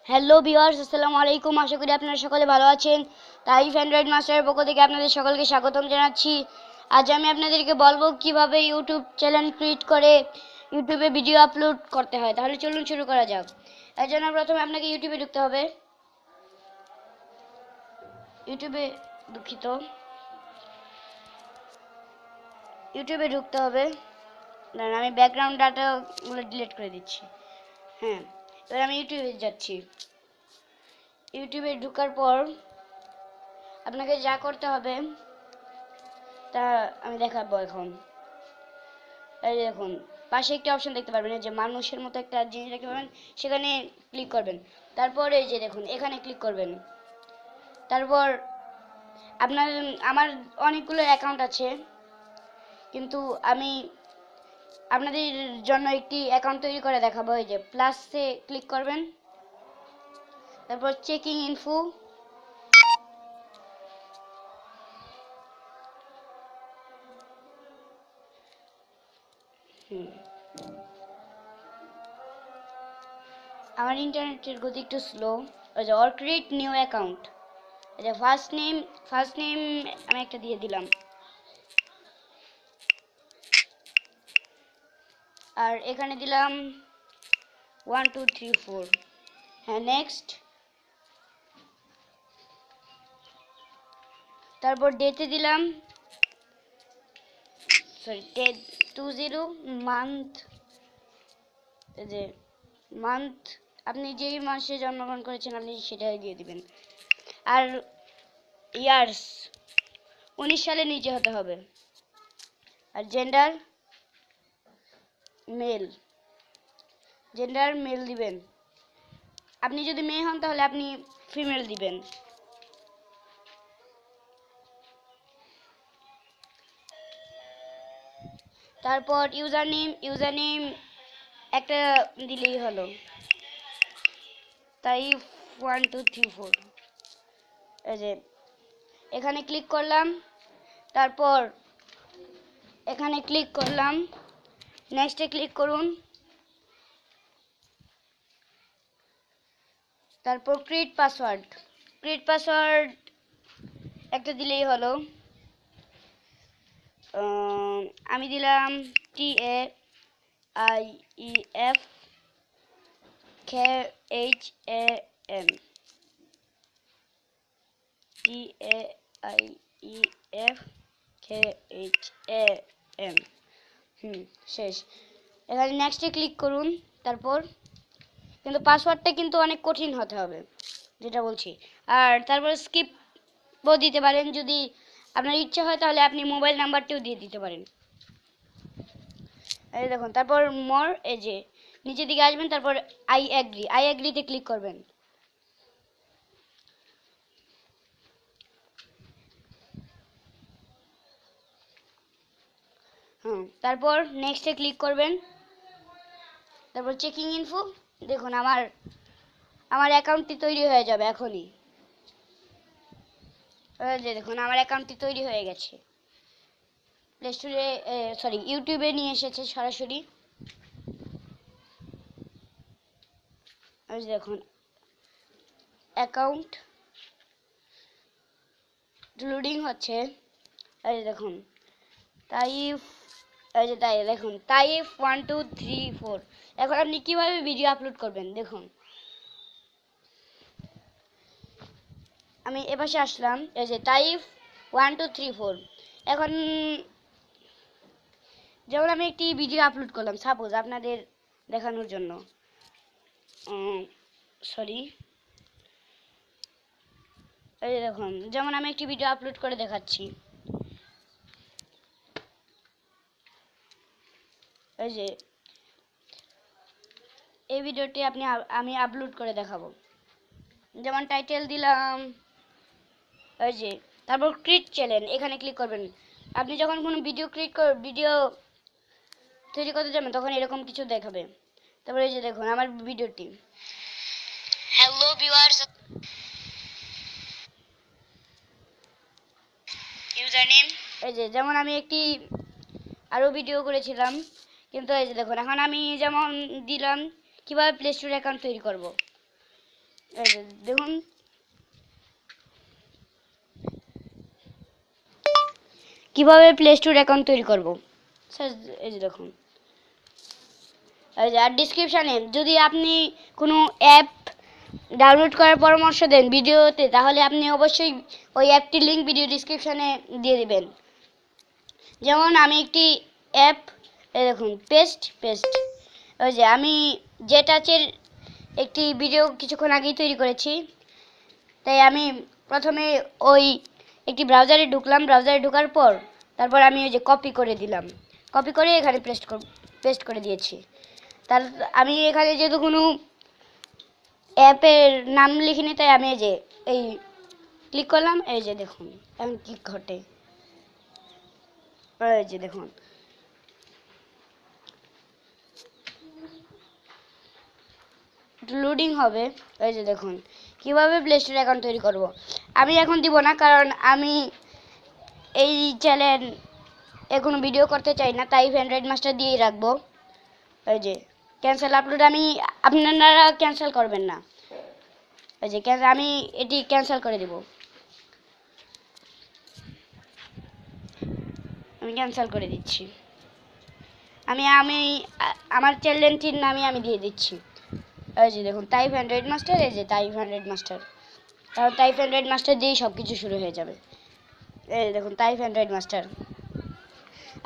Hello viewers, আসসালামু আলাইকুম। আশা করি আপনারা সকলে ভালো আছেন। তাইফ অ্যান্ড্রয়েড মাস্টারের পক্ষ থেকে আপনাদের সকলকে স্বাগতম জানাচ্ছি। আজ আমি আপনাদেরকে বলবো কিভাবে ইউটিউব চ্যানেল ক্রিয়েট করে ইউটিউবে ভিডিও আপলোড করতে হয়। তাহলে চলুন শুরু করা যাক। এর জন্য প্রথমে আপনাকে ইউটিউবে ঢুকতে হবে। ইউটিউবে ঢুকতে হবে। দাঁড়ান, আমি ব্যাকগ্রাউন্ড ডাটাগুলো ডিলিট করে দিচ্ছি। হ্যাঁ, এবার আমি ইউটিউবে যাচ্ছি। ইউটিউবে ঢোকার পর আপনাকে যা করতে হবে তা আমি দেখাবো এখন। এই দেখুন, পাশে একটি অপশন দেখতে পারবেন, এই যে মানুষের মতো একটা জিনিস দেখতে পাবেন, সেখানে ক্লিক করবেন। তারপর এই যে দেখুন, এখানে ক্লিক করবেন। তারপর আমার অনেকগুলো অ্যাকাউন্ট আছে, কিন্তু আমি আপনাদের জন্য একটি অ্যাকাউন্ট তৈরি করে দেখাবো। এই যে প্লাসে ক্লিক করবেন, তারপর চেকিং ইনফো, আমার ইন্টারনেটের গতি একটু স্লো। ওই যে অর ক্রিয়েট নিউ অ্যাকাউন্ট, এই যে ফার্স্ট নেম আমি একটা দিয়ে দিলাম, আর এখানে দিলাম 1 2 3 4। হ্যাঁ, নেক্সট। তারপর ডেতে দিলাম ডেট 20, মান্থ, এই যে মান্থ আপনি যেই মাসে জন্মগ্রহণ করেছেন আপনি সেটাই দিয়ে দিবেন। আর ইয়ার্স 19 সালের নিচে হতে হবে। আর জেন্ডার মেল দিবেন। আপনি যদি মেয়ে হন তাহলে আপনি ফিমেল দিবেন। তারপর ইউজার নেম একটা দিলেই হলো, তাই 1 2 3 4। এই যে এখানে ক্লিক করলাম, তারপর এখানে ক্লিক করলাম, নেক্সটে ক্লিক করুন। তারপর ক্রিয়েট পাসওয়ার্ড একটা দিলেই হলো। আমি দিলাম TAIEF KHAM, TAIEF KHAM। শেষ। এখানে নেক্সটে ক্লিক করুন। তারপর কিন্তু পাসওয়ার্ডটা কিন্তু অনেক কঠিন হতে হবে, যেটা বলছি। আর তারপর স্কিপও দিতে পারেন, যদি আপনার ইচ্ছা হয় তাহলে আপনি মোবাইল নাম্বারটিও দিয়ে দিতে পারেন। এই দেখুন, তারপর মোর, এই যে নিচের দিকে আসবেন, তারপর আই অ্যাগ্রিতে ক্লিক করবেন। তারপর নেক্সটে ক্লিক করবেন। তারপর চেকিং ইনফো, দেখুন আমার অ্যাকাউন্টটি তৈরি হয়ে যাবে এখনই। যে দেখুন, আমার অ্যাকাউন্টটি তৈরি হয়ে গেছে। প্লে স্টোরে ইউটিউবে নিয়ে এসেছে সরাসরি। দেখুন অ্যাকাউন্ট লোডিং হচ্ছে। এই দেখুন তাইফ, দেখুন তাইফ 1 2 3 4। এখন আপনি কিভাবে ভিডিও আপলোড করবেন দেখুন। আমি এপাশে আসলাম, এই যে তাইফ 1 2 3 4। এখন যেমন আমি একটি ভিডিও আপলোড করলাম, সাপোজ আপনাদের দেখানোর জন্য, এই দেখুন, যেমন আমি একটি ভিডিও আপলোড করে দেখাচ্ছি। এই যে এই ভিডিওটি আমি আপলোড করে দেখাবো। যেমন টাইটেল দিলাম, এই যে তারপর ক্রিয়েট চ্যানেল, এখানে ক্লিক করবেন। আপনি যখন কোনো ভিডিও তৈরি করতে যাবেন তখন এরকম কিছু দেখাবে। তারপরে এই যে দেখুন আমার ভিডিওটি। হ্যালো ভিউয়ার্স, ইউজার নেম, এই যে যেমন আমি একটি আরও ভিডিও করেছিলাম, কিন্তু এই যে দেখুন এখন আমি যেমন দিলাম কিভাবে প্লে স্টোর অ্যাকাউন্ট তৈরি করব। এই যে দেখুন কিভাবে প্লে স্টোর অ্যাকাউন্ট তৈরি করব। স্যার এই যে দেখুন, এই যে আর ডিসক্রিপশানে যদি আপনি কোনো অ্যাপ ডাউনলোড করার পরামর্শ দেন ভিডিওতে, তাহলে আপনি অবশ্যই ওই অ্যাপটির লিঙ্ক ভিডিও ডিসক্রিপশানে দিয়ে দিবেন। যেমন আমি একটি অ্যাপ, এই দেখুন পেস্ট, ওই যে আমি জে টাচের একটি ভিডিও কিছুক্ষণ আগেই তৈরি করেছি, তাই আমি প্রথমে ওই একটি ব্রাউজারে ঢুকলাম, ব্রাউজারে ঢোকার পর তারপর আমি ওই যে কপি করে দিলাম, কপি করে এখানে পেস্ট করে দিয়েছি। তার আমি এখানে যেহেতু কোনো অ্যাপের নাম লিখিনি, তাই আমি এই যে এই ক্লিক করলাম, এই যে দেখুন এখন কি ঘটে, এই যে দেখুন লোডিং হবে। এই যে দেখুন কিভাবে প্লে স্টোর অ্যাকাউন্ট তৈরি করব। আমি এখন দিব না, কারণ আমি এই চ্যানেল কোনো ভিডিও করতে চাই না, তাই অ্যান্ড্রয়েড মাস্টার দিয়েই রাখবো। এই যে ক্যান্সেল আপলোড, আপনারা ক্যান্সেল করবেন না। এই যে আমি এটি ক্যান্সেল করে দিব, আমি ক্যান্সেল করে দিচ্ছি। আমি আমার চ্যানেলটির নামই আমি দিয়ে দিচ্ছি। এই যে দেখুন টাইপ অ্যান্ড্রয়েড মাস্টার, এই যে টাইপ অ্যান্ড্রয়েড মাস্টার, কারণ টাইপ অ্যান্ড্রয়েড মাস্টার দিয়েই সব কিছু শুরু হয়ে যাবে। এই দেখুন টাইপ অ্যান্ড্রয়েড মাস্টার।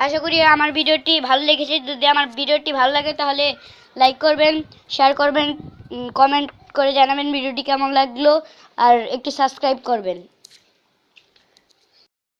আশা করি আমার ভিডিওটি ভালো লেগেছে। যদি আমার ভিডিওটি ভালো লাগে তাহলে লাইক করবেন, শেয়ার করবেন, কমেন্ট করে জানাবেন ভিডিওটি কেমন লাগলো, আর একটি সাবস্ক্রাইব করবেন।